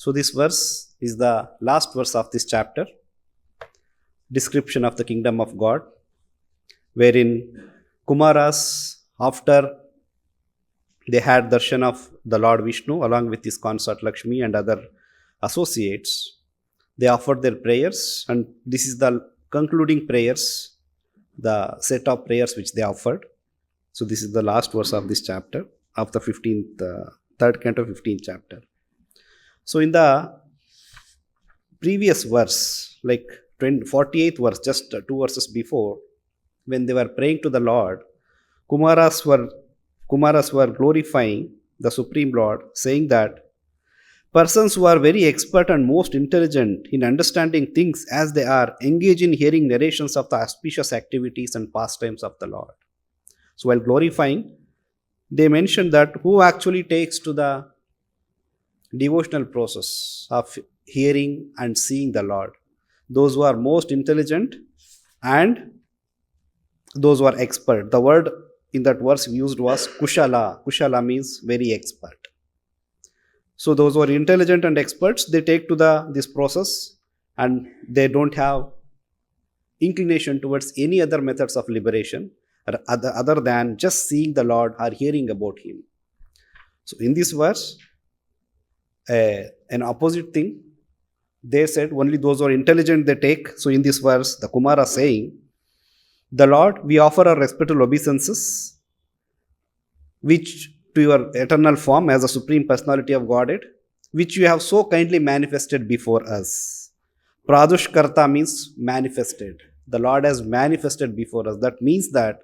So this verse is the last verse of this chapter, description of the kingdom of God, wherein Kumaras, after they had darshan of the Lord Vishnu along with his consort Lakshmi and other associates, they offered their prayers, and this is the concluding prayers, the set of prayers which they offered. So this is the last verse of this chapter, of the 15th, third canto, 15th chapter. So in the previous verse, like 48th verse, just 2 verses before, when they were praying to the Lord, Kumaras were glorifying the Supreme Lord, saying that persons who are very expert and most intelligent in understanding things as they are engage in hearing narrations of the auspicious activities and pastimes of the Lord. So while glorifying, they mentioned that who actually takes to the devotional process of hearing and seeing the Lord? Those who are most intelligent and those who are expert. The word in that verse used was kushala. Kushala means very expert. So those who are intelligent and experts, they take to this process and they don't have inclination towards any other methods of liberation other than just seeing the Lord or hearing about Him. So in this verse, an opposite thing, they said only those who are intelligent they take. So in this verse, the Kumara saying, the Lord, we offer our respectful obeisances, which to your eternal form as a Supreme Personality of Godhead, which you have so kindly manifested before us. Pradushkarta means manifested. The Lord has manifested before us. That means that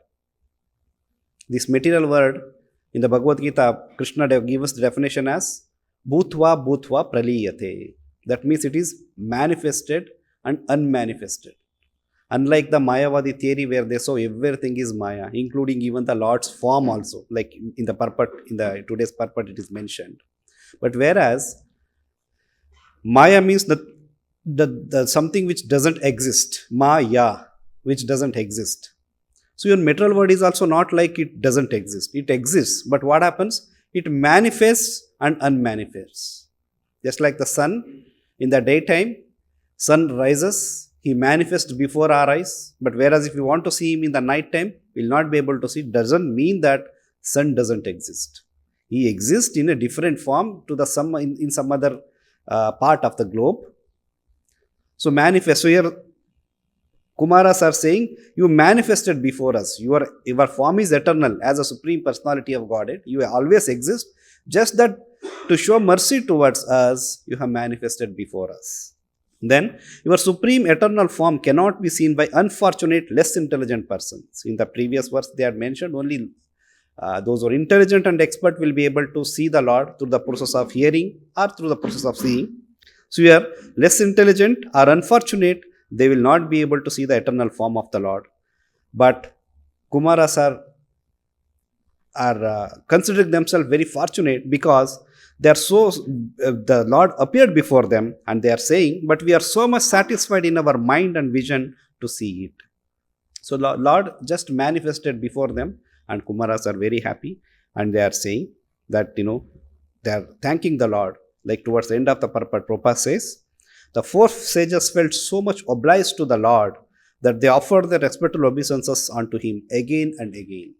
this material word in the Bhagavad Gita, Kṛṣṇa gives us the definition as bhutva bhutva praliyate. That means it is manifested and unmanifested. Unlike the Mayavadi theory where they saw everything is Maya, including even the Lord's form also, like in the purport, in the today's purport it is mentioned. But whereas Maya means the something which doesn't exist, Maya, which doesn't exist. So your material world is also not like it doesn't exist. It exists, but what happens? It manifests and unmanifests. Just like the sun, in the daytime, sun rises, he manifests before our eyes, but whereas if you want to see him in the night time, we'll not be able to see. Doesn't mean that sun doesn't exist. He exists in a different form to the some in some other part of the globe. So manifest. So here Kumaras are saying, you manifested before us. Your form is eternal as a Supreme Personality of Godhead. You always exist. Just that to show mercy towards us, you have manifested before us. Then, your supreme eternal form cannot be seen by unfortunate, less intelligent persons. In the previous verse, they had mentioned only those who are intelligent and expert will be able to see the Lord through the process of hearing or through the process of seeing. So, you are less intelligent or unfortunate, they will not be able to see the eternal form of the Lord. But Kumaras are considering themselves very fortunate because they are so, the Lord appeared before them and they are saying, but we are so much satisfied in our mind and vision to see it. So Lord just manifested before them and Kumaras are very happy and they are saying that, they are thanking the Lord. Like towards the end of the purport, Prabhupada says, the four sages felt so much obliged to the Lord that they offered their respectful obeisances unto Him again and again.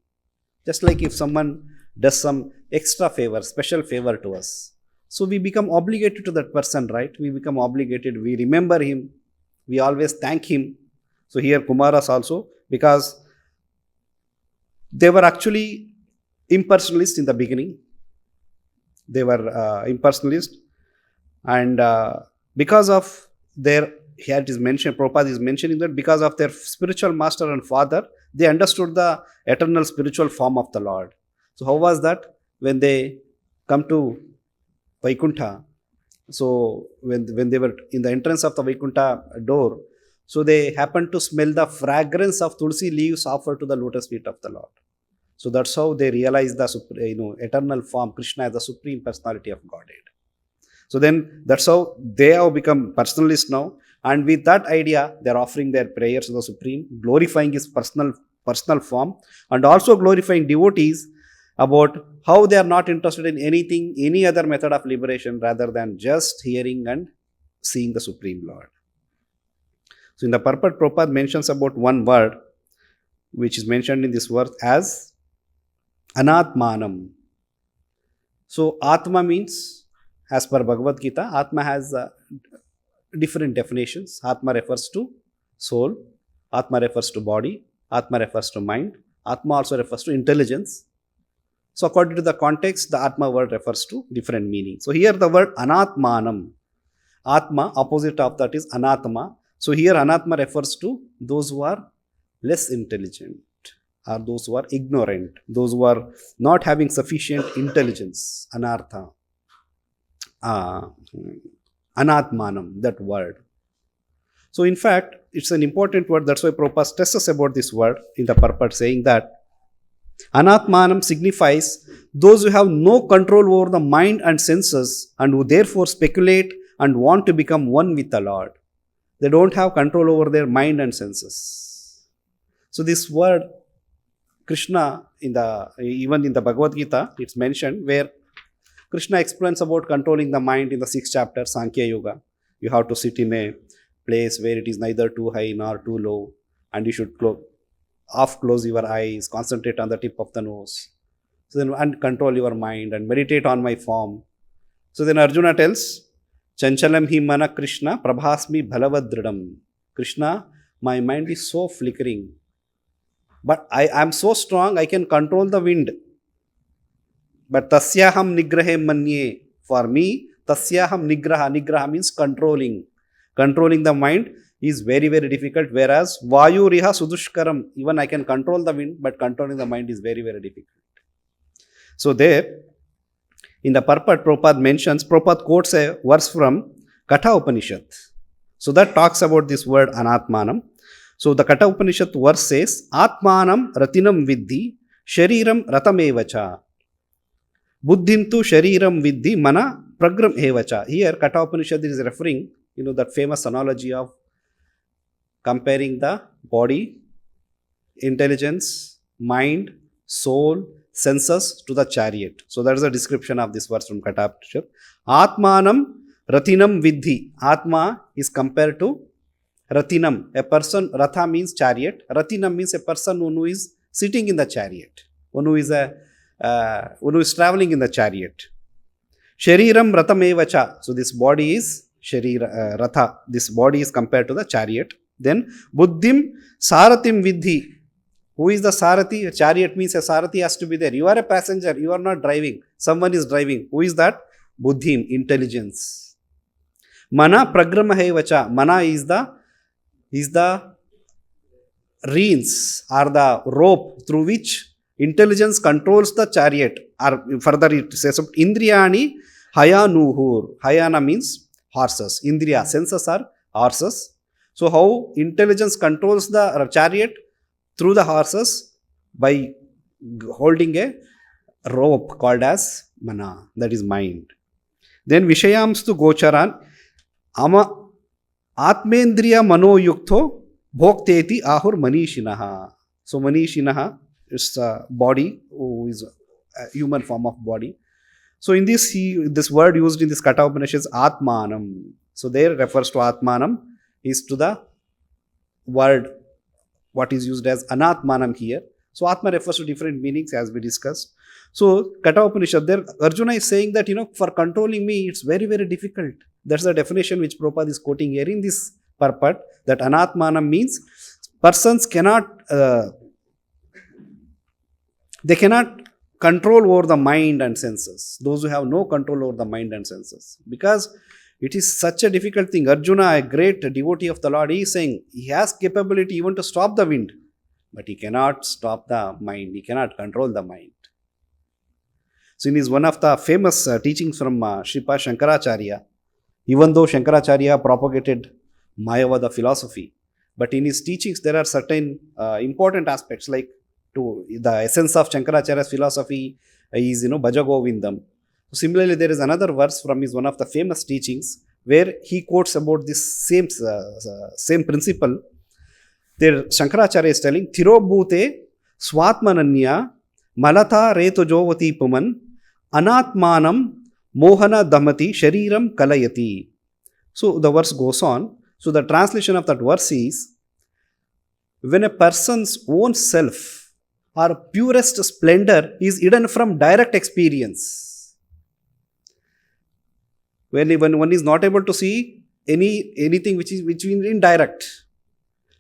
Just like if someone does some extra favor, special favor to us. So we become obligated to that person, right? We become obligated, we remember him, we always thank him. So here Kumaras also, because they were actually impersonalists in the beginning. They were impersonalists and because of their, here it is mentioned, Prabhupada is mentioning that because of their spiritual master and father, they understood the eternal spiritual form of the Lord. So how was that? When they come to Vaikuntha, so when they were in the entrance of the Vaikuntha door, so they happened to smell the fragrance of tulsi leaves offered to the lotus feet of the Lord. So that's how they realized the eternal form, Kṛṣṇa as the Supreme Personality of Godhead. So then that's how they have become personalists now. And with that idea, they are offering their prayers to the Supreme, glorifying His personal form and also glorifying devotees about how they are not interested in anything, any other method of liberation rather than just hearing and seeing the Supreme Lord. So in the Purport, Prabhupada mentions about one word which is mentioned in this verse as anatmanam. So Atma means, as per Bhagavad Gita, Atma has different definitions. Atma refers to soul, Atma refers to body, Atma refers to mind, Atma also refers to intelligence. So according to the context, the Atma word refers to different meanings. So here the word anatmanam, Atma, opposite of that is anatma. So here anatma refers to those who are less intelligent, or those who are ignorant, those who are not having sufficient intelligence, anartha. Anatmanam, that word. So in fact, it's an important word. That's why Prabhupada stresses about this word in the Purport, saying that anatmanam signifies those who have no control over the mind and senses and who therefore speculate and want to become one with the Lord. They don't have control over their mind and senses. So this word, Kṛṣṇa, even in the Bhagavad Gita, it's mentioned where Kṛṣṇa explains about controlling the mind in the 6th chapter, Sankhya Yoga. You have to sit in a place where it is neither too high nor too low, and you should close your eyes, concentrate on the tip of the nose, so then and control your mind and meditate on my form. So then Arjuna tells, Chanchalam hi mana Kṛṣṇa prabhasmi bhalavadridam. Kṛṣṇa, my mind is so flickering, but I am so strong I can control the wind. But tasyaham nigrahe manye. For me, tasyaham nigraha means controlling. Controlling the mind is very, very difficult, whereas vayu riha sudushkaram, even I can control the wind, but controlling the mind is very, very difficult. So there, in the Purport, Prabhupada quotes a verse from Katha Upanishad. So that talks about this word anatmanam. So the Katha Upanishad verse says, Atmanam ratinam viddhi, shariram ratamevacha. Buddhim tu shariram viddhi, mana pragram evacha. Here, Katha Upanishad is referring, that famous analogy of comparing the body, intelligence, mind, soul, senses to the chariot. So that is the description of this verse from Katha Upanishad. Atmanam ratinam viddhi. Atma is compared to ratinam. A person, ratha means chariot. Ratinam means a person who is sitting in the chariot. One who is traveling in the chariot. Shariram ratamevacha. So this body is ratha. This body is compared to the chariot. Then buddhim saratim viddhi. Who is the Sarathi? A chariot means a Sarathi has to be there. You are a passenger, you are not driving. Someone is driving. Who is that? Buddhim, intelligence. Mana pragramahevacha. Mana is the reins or the rope through which intelligence controls the chariot. Or further it says, Indriyani hayanuhur. Hayana means horses. Indriya, senses are horses. So how intelligence controls the chariot? Through the horses by holding a rope called as mana, that is mind. Then Vishayamstu Gocharan Atmendriya Mano Yukto Bhokteti Ahur Manishinaha. So Manishinaha is a body, who is a human form of body. So in this word used in this Katha Upanishad is Atmanam. So there refers to Atmanam is to the word what is used as anatmanam here. So Atma refers to different meanings as we discussed. So Katha Upanishad, there Arjuna is saying that for controlling me it's very, very difficult. That's the definition which Prabhupada is quoting here in this purport, that anatmanam means persons cannot they cannot control over the mind and senses. Those who have no control over the mind and senses, because it is such a difficult thing. Arjuna, a great devotee of the Lord, he is saying he has capability even to stop the wind, but he cannot stop the mind. He cannot control the mind. So in his one of the famous teachings from Sripad Shankaracharya, even though Shankaracharya propagated Mayavada philosophy, but in his teachings there are certain important aspects, like to the essence of Shankaracharya's philosophy is Bhaja Govindam. Similarly, there is another verse from his one of the famous teachings where he quotes about this same principle. There Shankaracharya is telling, Thirobhute swatmananya Malatha retojovati puman anatmanam mohana damati shariram kalayati. So the verse goes on. So the translation of that verse is, when a person's own self or purest splendor is hidden from direct experience, when one is not able to see anything which is indirect.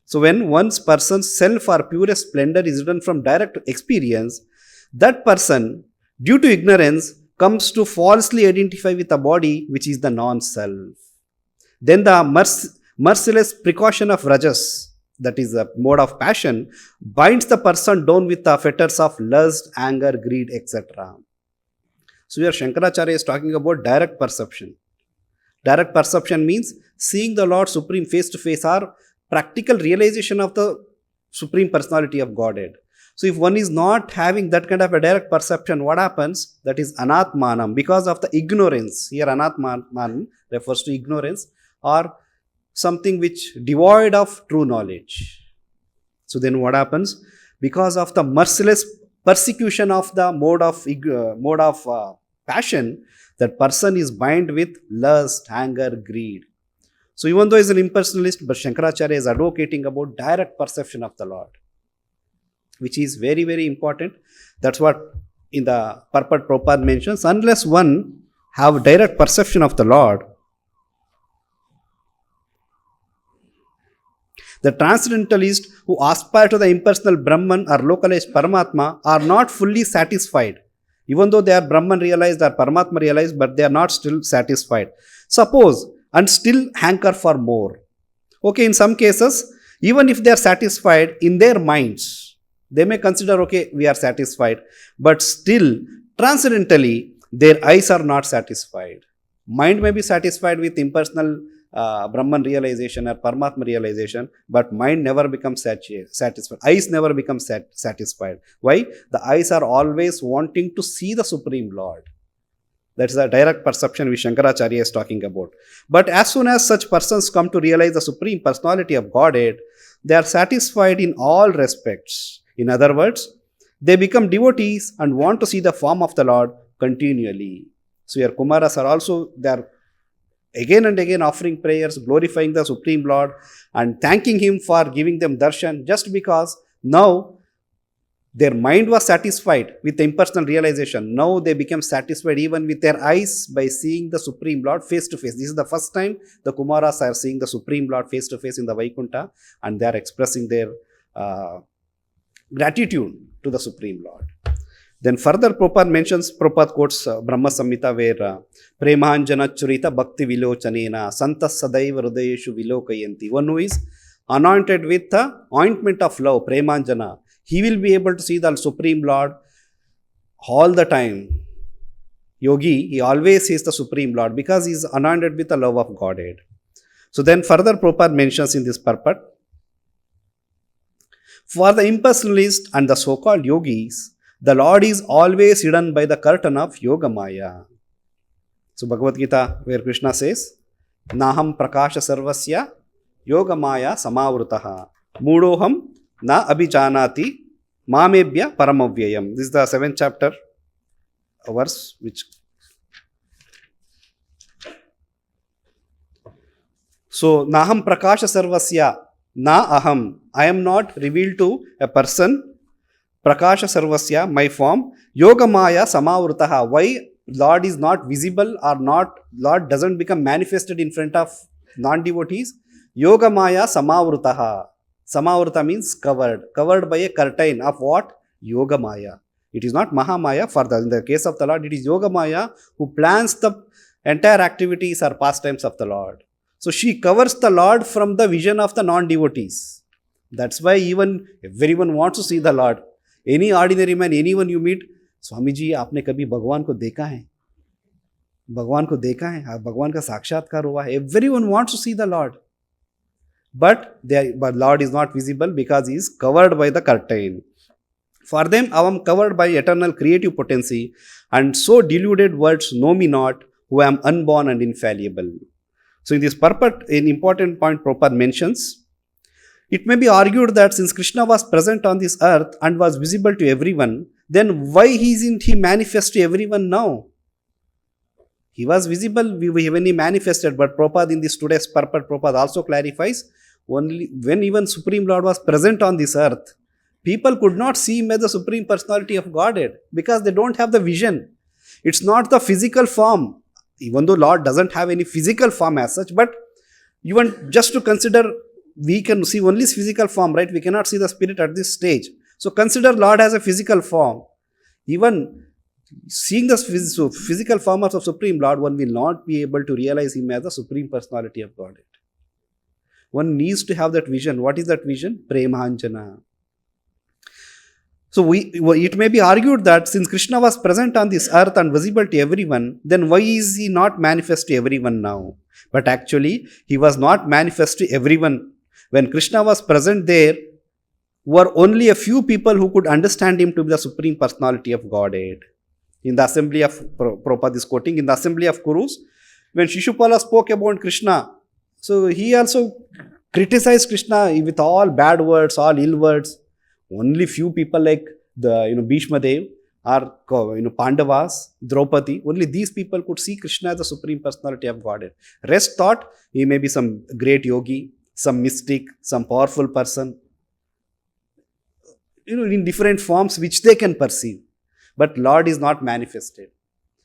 So when one's person's self or purest splendor is hidden from direct experience, that person, due to ignorance, comes to falsely identify with a body which is the non-self. Then the merciless precaution of rajas, that is a mode of passion, binds the person down with the fetters of lust, anger, greed, etc. So here Shankaracharya is talking about direct perception. Direct perception means seeing the Lord Supreme face to face, or practical realization of the Supreme Personality of Godhead. So if one is not having that kind of a direct perception, what happens? That is anatmanam, because of the ignorance. Here anatmanam refers to ignorance or something which devoid of true knowledge. So then what happens? Because of the merciless persecution of the mode of passion, that person is bound with lust, anger, greed. So even though he is an impersonalist, but Shankaracharya is advocating about direct perception of the Lord, which is very, very important. That's what in the Purport Prabhupada mentions. Unless one have direct perception of the Lord, the transcendentalists who aspire to the impersonal Brahman or localized Paramatma are not fully satisfied. Even though they are Brahman realized or Paramatma realized, but they are not still satisfied. Suppose, and still hanker for more. Okay, in some cases, even if they are satisfied in their minds, they may consider, okay, we are satisfied, but still, transcendentally, their eyes are not satisfied. Mind may be satisfied with impersonal Brahman realization or Paramatma realization, but mind never becomes satisfied. Eyes never become satisfied. Why? The eyes are always wanting to see the Supreme Lord. That's the direct perception which Shankaracharya is talking about. But as soon as such persons come to realize the Supreme Personality of Godhead, they are satisfied in all respects. In other words, they become devotees and want to see the form of the Lord continually. So here Kumaras are also, they are again and again offering prayers, glorifying the Supreme Lord and thanking Him for giving them darshan, just because now their mind was satisfied with the impersonal realization. Now they became satisfied even with their eyes by seeing the Supreme Lord face to face. This is the first time the Kumaras are seeing the Supreme Lord face to face in the Vaikuntha, and they are expressing their gratitude to the Supreme Lord. Then further Prabhupada quotes Brahma Samhita, where Premanjana Churita Bhakti Vilochanena Santas Sadaiva Hridayeshu Vilokayanti. One who is anointed with the ointment of love, Premanjana, he will be able to see the Supreme Lord all the time. Yogi, he always sees the Supreme Lord because he is anointed with the love of Godhead. So then further Prabhupada mentions in this purport, for the impersonalists and the so-called yogis, the Lord is always hidden by the curtain of Yoga Maya. So Bhagavad Gita, where Kṛṣṇa says, Naham prakasha sarvasya Yoga Maya samavrutaha Mudoham na abhijanati mamebhya paramavyayam. This is the 7th chapter verse which. So Naham prakasha sarvasya na aham. I am not revealed to a person. Prakasha sarvasya, my form. Yoga Maya samavrutaha. Why Lord is not visible or not, Lord doesn't become manifested in front of non-devotees? Yoga Maya samavrutaha. Samavruta means covered. Covered by a curtain of what? Yoga Maya. It is not Mahamaya. In the case of the Lord, it is Yoga Maya who plans the entire activities or pastimes of the Lord. So she covers the Lord from the vision of the non-devotees. That's why even everyone wants to see the Lord. Any ordinary man, anyone you meet, Swami ji आपने कभी भगवान को देखा है? भगवान को देखा है? भगवान का साक्षात्कार हुआ है? Everyone wants to see the Lord. But Lord is not visible because he is covered by the curtain. For them, I am covered by eternal creative potency, and so deluded words know me not, who am unborn and infallible. So in this purport, an important point Prabhupada mentions, it may be argued that since Kṛṣṇa was present on this earth and was visible to everyone, then why isn't he manifest to everyone now? He was visible when he manifested, but Prabhupada in this today's purport, Prabhupada also clarifies, only when even Supreme Lord was present on this earth, people could not see him as the Supreme Personality of Godhead because they don't have the vision. It's not the physical form, even though Lord doesn't have any physical form as such, but even just to consider, we can see only his physical form, right? We cannot see the spirit at this stage. So consider Lord as a physical form. Even seeing the physical form of the Supreme Lord, one will not be able to realize him as the Supreme Personality of Godhead. One needs to have that vision. What is that vision? Premahanjana. So it may be argued that since Kṛṣṇa was present on this earth and visible to everyone, then why is he not manifest to everyone now? But actually, he was not manifest to everyone. When Kṛṣṇa was present there, were only a few people who could understand him to be the Supreme Personality of Godhead. In the assembly of, Prabhupada is quoting, in the assembly of Kurus, when Shishupala spoke about Kṛṣṇa, so he also criticized Kṛṣṇa with all bad words, all ill words. Only few people like the Bhishma Dev or Pandavas, Draupadī, only these people could see Kṛṣṇa as the Supreme Personality of Godhead. Rest thought he may be some great yogi, some mystic, some powerful person, in different forms which they can perceive. But Lord is not manifested.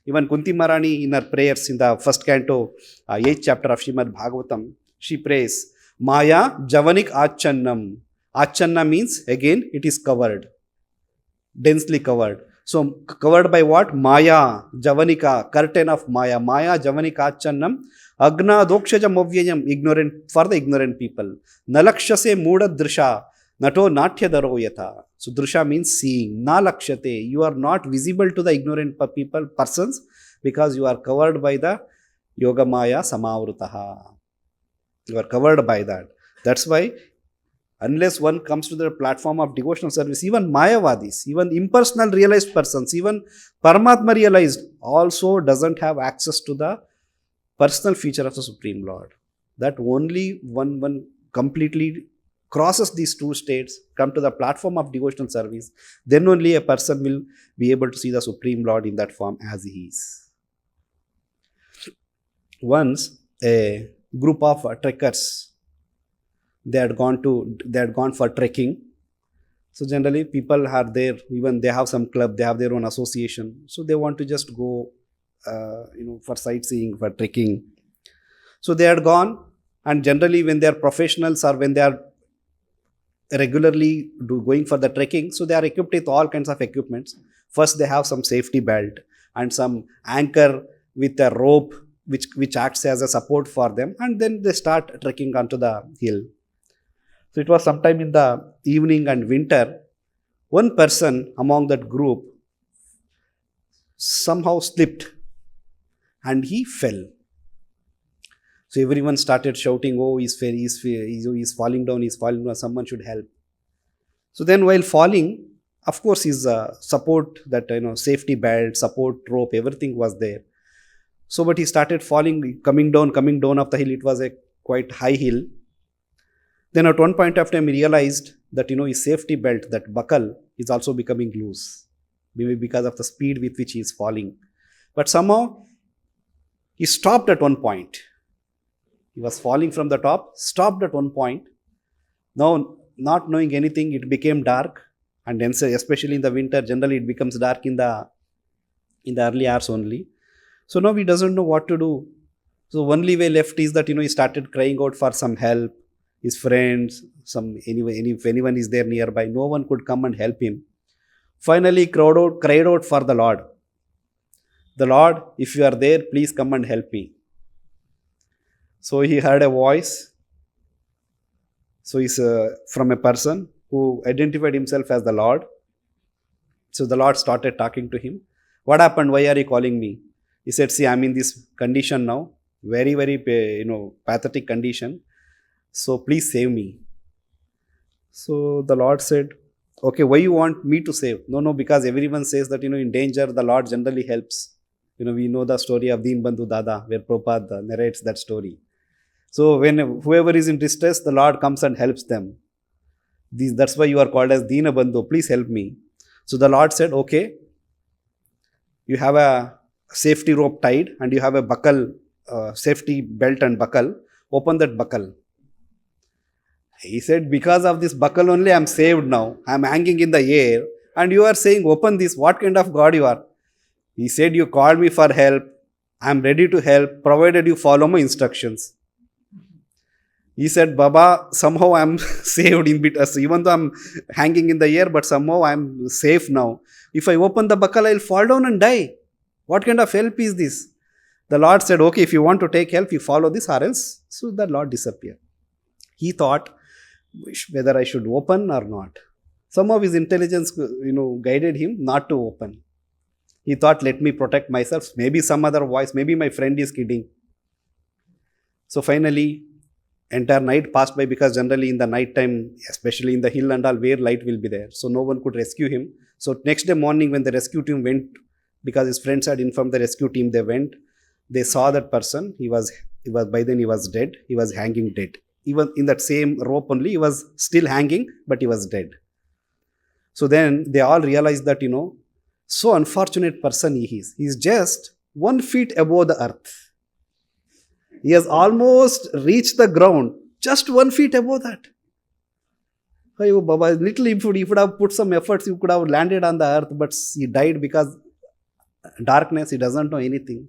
Even Kunti Maharani in her prayers in the first canto, 8th chapter of Srimad Bhagavatam, she prays, Maya Javanik Achannam. Achanna means, again, it is covered, densely covered. So, covered by what? Maya, Javanika, curtain of Maya. Maya, Javanika, Achannam, Agna, Dokshaja, Movyayam, ignorant, for the ignorant people. Nalakshase, Muda, Drisha, Nato, Natya, Daro, Yatha. So, Drisha means seeing. Nalakshate, you are not visible to the ignorant persons, because you are covered by the Yoga Maya, Samavrutaha. You are covered by that. That's why, unless one comes to the platform of devotional service, even Mayavadis, even impersonal realized persons, even Paramatma realized also doesn't have access to the personal feature of the Supreme Lord. That only one completely crosses these two states, come to the platform of devotional service, then only a person will be able to see the Supreme Lord in that form as he is. Once a group of trekkers, they had gone for trekking. So generally people are there, even they have some club, they have their own association. So they want to just go, for sightseeing, for trekking. So they had gone, and generally when they are professionals or when they are regularly going for the trekking, so they are equipped with all kinds of equipments. First they have some safety belt and some anchor with a rope which acts as a support for them, and then they start trekking onto the hill. So it was sometime in the evening and winter, one person among that group somehow slipped and he fell. So everyone started shouting, oh, he's falling down, someone should help. So then while falling, of course his support, that safety belt, support rope, everything was there. So but he started falling, coming down of the hill. It was a quite high hill. Then at one point of time, he realized that, his safety belt, that buckle, is also becoming loose. Maybe because of the speed with which he is falling. But somehow, he stopped at one point. He was falling from the top, stopped at one point. Now, not knowing anything, it became dark. And then, especially in the winter, generally it becomes dark in the early hours only. So now he doesn't know what to do. So only way left is that, he started crying out for some help. His friends, if anyone is there nearby, no one could come and help him. Finally, cried out for the Lord. The Lord, if you are there, please come and help me. So he heard a voice. So it's from a person who identified himself as the Lord. So the Lord started talking to him. What happened? Why are you calling me? He said, see, I'm in this condition now. Very, very, pathetic condition. So please save me. So the Lord said, okay, why you want me to save? No, because everyone says that, in danger, the Lord generally helps. We know the story of Deen Bandhu Dada, where Prabhupada narrates that story. So when whoever is in distress, the Lord comes and helps them. That's why you are called as Deena Bandhu. Please help me. So the Lord said, okay, you have a safety rope tied and you have a buckle, safety belt and buckle. Open that buckle. He said, because of this buckle only I am saved now. I am hanging in the air and you are saying, open this. What kind of God you are? He said, you called me for help. I am ready to help, provided you follow my instructions. He said, Baba, somehow I am saved in between. Even though I am hanging in the air, but somehow I am safe now. If I open the buckle, I will fall down and die. What kind of help is this? The Lord said, okay, if you want to take help, you follow this or else. So the Lord disappeared. He thought whether I should open or not. Somehow his intelligence, guided him not to open. He thought, let me protect myself. Maybe some other voice, maybe my friend is kidding. So finally, entire night passed by, because generally in the night time, especially in the hill and all, where light will be there. So no one could rescue him. So next day morning when the rescue team went, because his friends had informed the rescue team, they went. They saw that person. He was by then he was dead. He was hanging dead. Even in that same rope only, he was still hanging, but he was dead. So then they all realized that, so unfortunate person he is. He is just 1 foot above the earth. He has almost reached the ground, just 1 foot above that. Hey, Baba, little if you would have put some efforts, you could have landed on the earth, but he died because darkness, he doesn't know anything.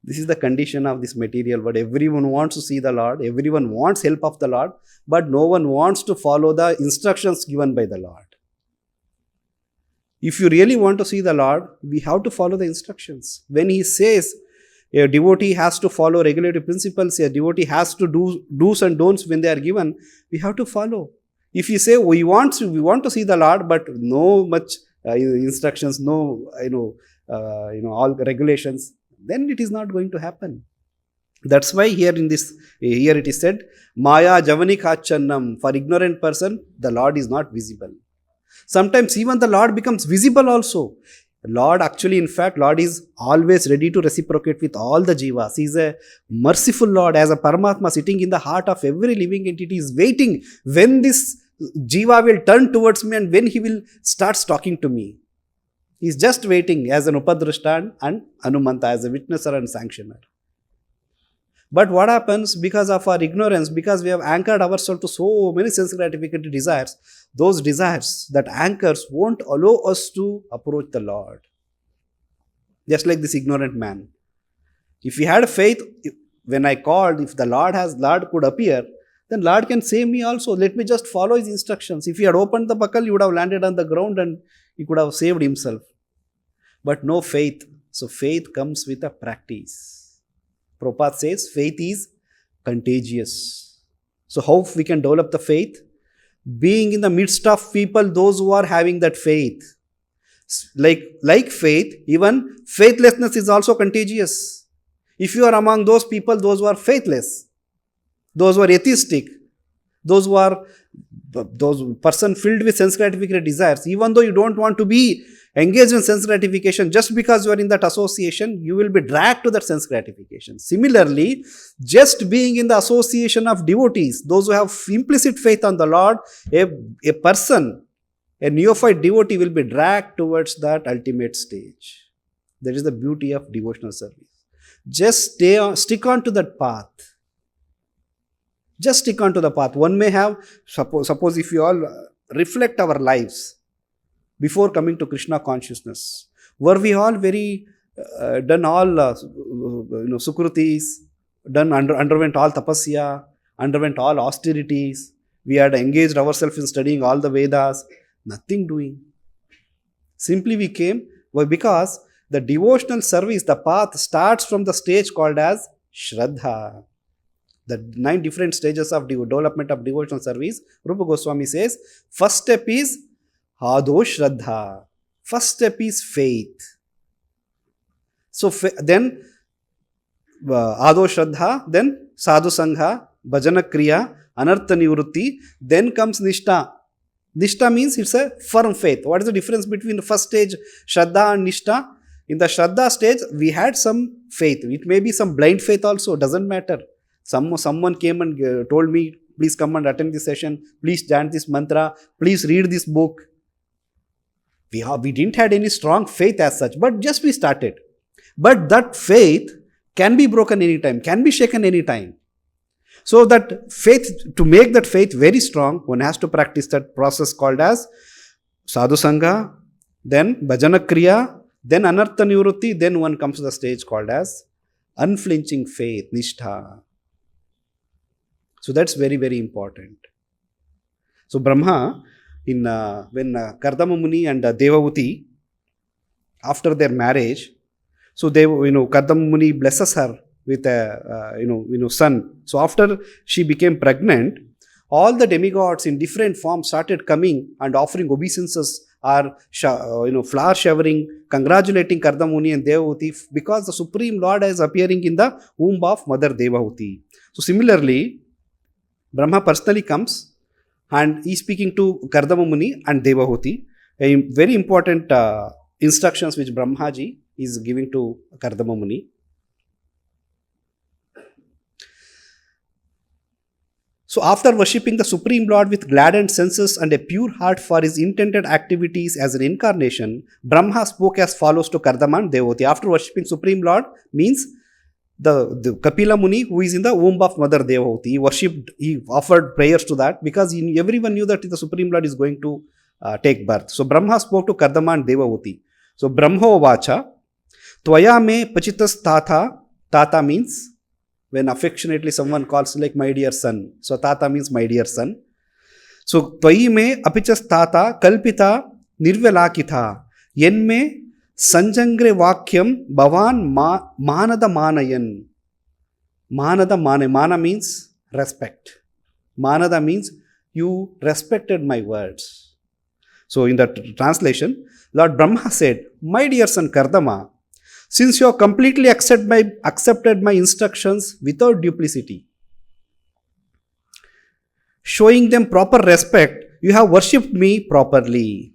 This is the condition of this material world. Everyone wants to see the Lord, everyone wants help of the Lord, but no one wants to follow the instructions given by the Lord. If you really want to see the Lord, we have to follow the instructions. When he says a devotee has to follow regulative principles, a devotee has to do do's and don'ts when they are given, we have to follow. If you say we want to see the Lord, but no much instructions, no all regulations, then it is not going to happen. That's why here it is said, Maya Javani Kachannam. For ignorant person, the Lord is not visible. Sometimes even the Lord becomes visible also. Lord is always ready to reciprocate with all the jivas. He is a merciful Lord, as a Paramatma sitting in the heart of every living entity, is waiting when this jiva will turn towards me and when he will start talking to me. He is just waiting as an Upadrashta and Anumanta, as a witnesser and sanctioner. But what happens because of our ignorance, because we have anchored ourselves to so many sense gratificatory desires, those desires, that anchors won't allow us to approach the Lord. Just like this ignorant man. If he had faith, when I called, if the Lord could appear, then Lord can save me also. Let me just follow his instructions. If he had opened the buckle, he would have landed on the ground and he could have saved himself. But no faith. So faith comes with a practice. Prabhupada says faith is contagious. So how we can develop the faith? Being in the midst of people, those who are having that faith. Like faith, even faithlessness is also contagious. If you are among those people, those who are faithless, those who are atheistic, those person filled with sense gratificatory desires, even though you don't want to be engaged in sense gratification, just because you are in that association, you will be dragged to that sense gratification. Similarly, just being in the association of devotees, those who have implicit faith on the Lord, a person, a neophyte devotee will be dragged towards that ultimate stage. That is the beauty of devotional service. Just stick on to that path. Just stick on to the path. One may have, suppose if you all reflect our lives before coming to Kṛṣṇa consciousness, were we all very, done all sukrutis, underwent all tapasya, underwent all austerities, we had engaged ourselves in studying all the Vedas, nothing doing. Simply we came, because the devotional service, the path starts from the stage called as Shraddha. The 9 different stages of development of devotional service, Rupa Goswami says, first step is Ado Shraddha. First step is faith. So then Ado Shraddha, then Sadhu Sangha, Bhajana Kriya, Anartha Nivrutti, then comes Nishtha. Nishtha means it's a firm faith. What is the difference between the first stage, Shraddha and Nishtha? In the Shraddha stage, we had some faith. It may be some blind faith also, doesn't matter. Someone came and told me, please come and attend this session, please chant this mantra, please read this book. We didn't had any strong faith as such, but just we started. But that faith can be broken anytime, can be shaken anytime. So that faith, to make that faith very strong, one has to practice that process called as sadhu sangha, then bhajana kriya, then anartha nivrutti, then one comes to the stage called as unflinching faith, nishtha. So that's very, very important. So Brahma, when Kardama Muni and Devahuti, after their marriage, so Kardama Muni blesses her with a son. So after she became pregnant, all the demigods in different forms started coming and offering obeisances or flower showering, congratulating Kardama Muni and Devahuti, because the Supreme Lord is appearing in the womb of Mother Devahuti. So similarly, Brahma personally comes and he is speaking to Kardama Muni and Devahuti. A very important instructions which Brahmaji is giving to Kardama Muni. So after worshipping the Supreme Lord with gladdened senses and a pure heart for his intended activities as an incarnation, Brahma spoke as follows to Kardama and Devahuti. After worshipping Supreme Lord means the Kapila Muni, who is in the womb of Mother Devahuti, he offered prayers to that, because everyone knew that the Supreme Lord is going to take birth. So Brahma spoke to Kardama and Devahuti. So Brahmo vacha, Tvaya me pachitas tata. Tata means when affectionately someone calls like my dear son. So tata means my dear son. So Tvayi me apichas tata kalpita nirvelakitha. Yen me Sanjangre Vakyam Bhavan Manada Manayan. Manada Manayan. Mana means respect. Manada means you respected my words. So in the translation, Lord Brahma said, my dear son Kardama, since you have completely accepted my instructions without duplicity, showing them proper respect, you have worshipped me properly.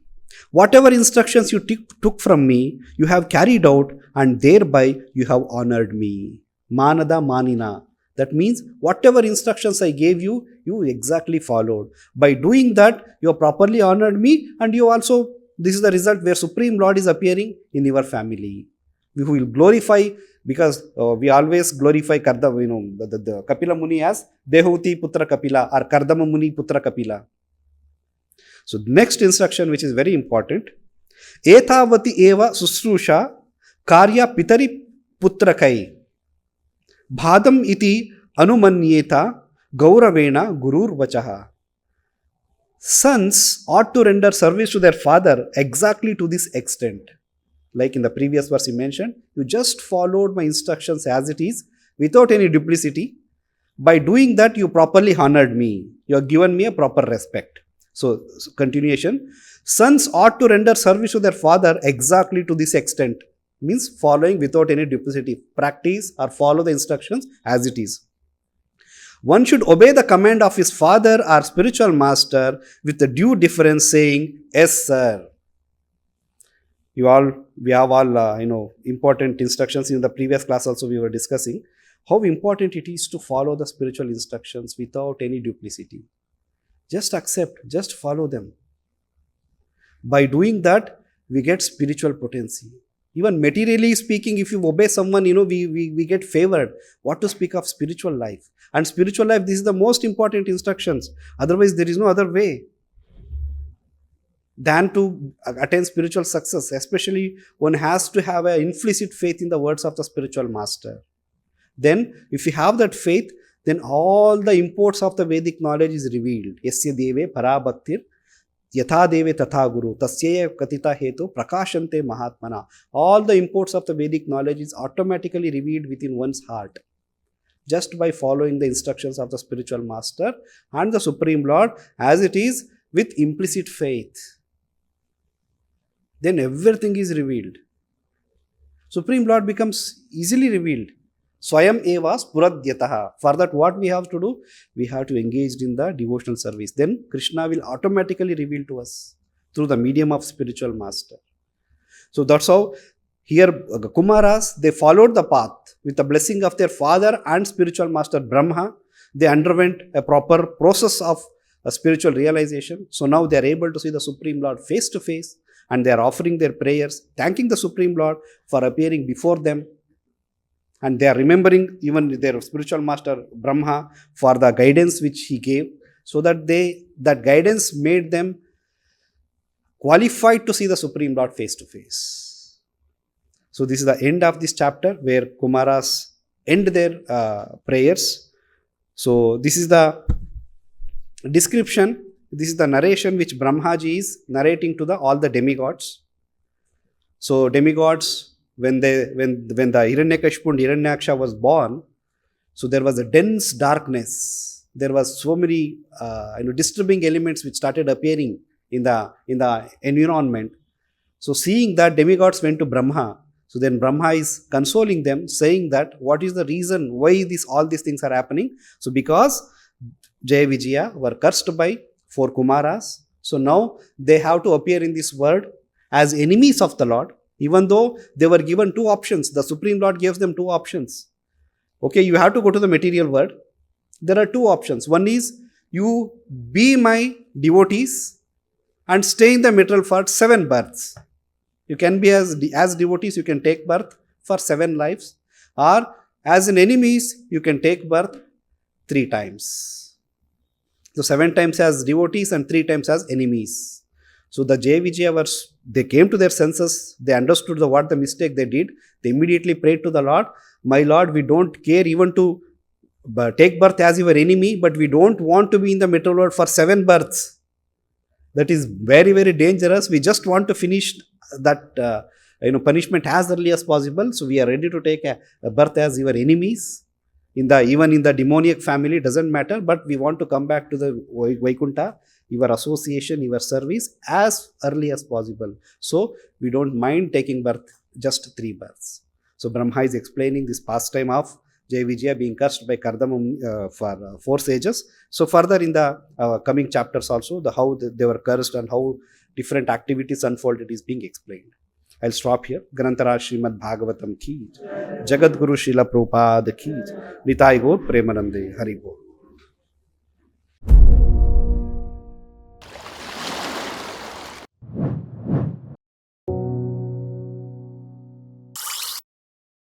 Whatever instructions you took from me, you have carried out, and thereby you have honored me. Manada manina. That means whatever instructions I gave you, you exactly followed. By doing that, you have properly honored me, and you also, this is the result where Supreme Lord is appearing in your family. We will glorify, because we always glorify Kardama, the Kapila Muni as Devahuti Putra Kapila or Kardama Muni Putra Kapila. So next instruction, which is very important, Etavati eva susrusha karya pitari putrakai bhadam iti anumanyeta gauravena gurur vachaha. Sons ought to render service to their father exactly to this extent. Like in the previous verse he mentioned, you just followed my instructions as it is without any duplicity. By doing that, you properly honored me. You have given me a proper respect. So continuation, sons ought to render service to their father exactly to this extent, means following without any duplicity. Practice or follow the instructions as it is. One should obey the command of his father or spiritual master with the due deference, saying, yes sir. We have all important instructions. In the previous class also we were discussing how important it is to follow the spiritual instructions without any duplicity. Just accept, just follow them. By doing that, we get spiritual potency. Even materially speaking, if you obey someone, we get favored. What to speak of spiritual life? And spiritual life, this is the most important instructions. Otherwise, there is no other way than to attain spiritual success. Especially, one has to have an implicit faith in the words of the spiritual master. Then, if you have that faith, then all the imports of the Vedic knowledge is revealed. Yasya deve parabhaktir yatha deve tatha guru tasya katita hetu prakashante mahatmana. All the imports of the Vedic knowledge is automatically revealed within one's heart, just by following the instructions of the spiritual master and the Supreme Lord as it is with implicit faith. Then everything is revealed. Supreme Lord becomes easily revealed. Swayam eva spuradyataha. For that, what we have to do? We have to engage in the devotional service. Then Kṛṣṇa will automatically reveal to us through the medium of spiritual master. So that's how here Kumaras, they followed the path with the blessing of their father and spiritual master Brahma. They underwent a proper process of a spiritual realization. So now they are able to see the Supreme Lord face to face, and they are offering their prayers, thanking the Supreme Lord for appearing before them. And they are remembering even their spiritual master Brahma for the guidance which he gave, so that that guidance made them qualified to see the Supreme Lord face to face. So this is the end of this chapter where Kumaras end their prayers. So this is the description, this is the narration which Brahmaji is narrating to all the demigods. So demigods, when the Hiranyakashipu and Hiranyaksha was born, so there was a dense darkness. There was so many disturbing elements which started appearing in the environment. So seeing that, demigods went to Brahma. So then Brahma is consoling them, saying that what is the reason why all these things are happening? So because Jaya Vijaya were cursed by 4 Kumaras. So now they have to appear in this world as enemies of the Lord, even though they were given 2 options. The Supreme Lord gives them 2 options. Okay, you have to go to the material world. There are 2 options. One is you be my devotees and stay in the material for 7 births. You can be as devotees, you can take birth for 7 lives, or as an enemies, you can take birth 3 times. So 7 times as devotees and 3 times as enemies. So the Jaya Vijaya they came to their senses, they understood what the mistake they did. They immediately prayed to the Lord, my Lord, we don't care even to take birth as your enemy, but we don't want to be in the material world for 7 births. That is very, very dangerous. We just want to finish that punishment as early as possible. So we are ready to take a birth as your enemies. Even in the demoniac family, doesn't matter, but we want to come back to the Vaikunta, your association, your service as early as possible. So we don't mind taking birth, just 3 births. So Brahma is explaining this pastime of Jaya Vijaya being cursed by Kardama for 4 sages. So further in the coming chapters also, how they were cursed and how different activities unfolded is being explained. I'll stop here. Grantara Srimad Bhagavatam ki, Jagat Guru Srila Prabhupada ki, Nitai Gaur Premanande, Hari Bol.